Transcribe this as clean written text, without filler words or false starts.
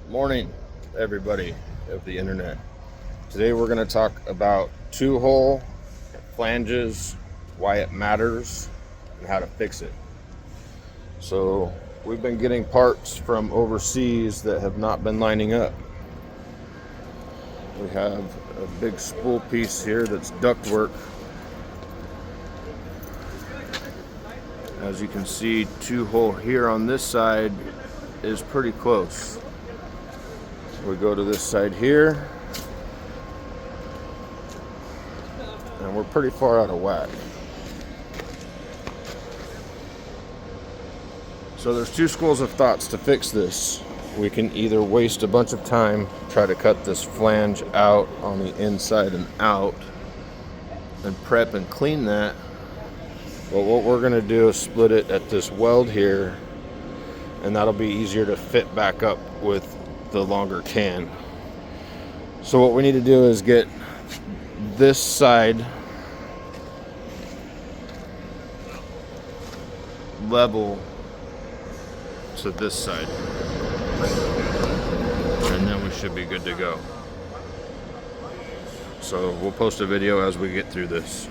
Morning, everybody of the internet. Today we're going to talk about two-hole flanges, why it matters, and how to fix it. So we've been getting parts from overseas that have not been lining up. We have a big spool piece here that's ductwork. As you can see, two-hole here on this side is pretty close. We go to this side here, and we're pretty far out of whack. So there's two schools of thoughts to fix this. We can either waste a bunch of time, try to cut this flange out on the inside and out, and prep and clean that. But what we're going to do is split it at this weld here, and that'll be easier to fit back up with the longer can. So what we need to do is get this side level to this side, and then we should be good to go. So we'll post a video as we get through this.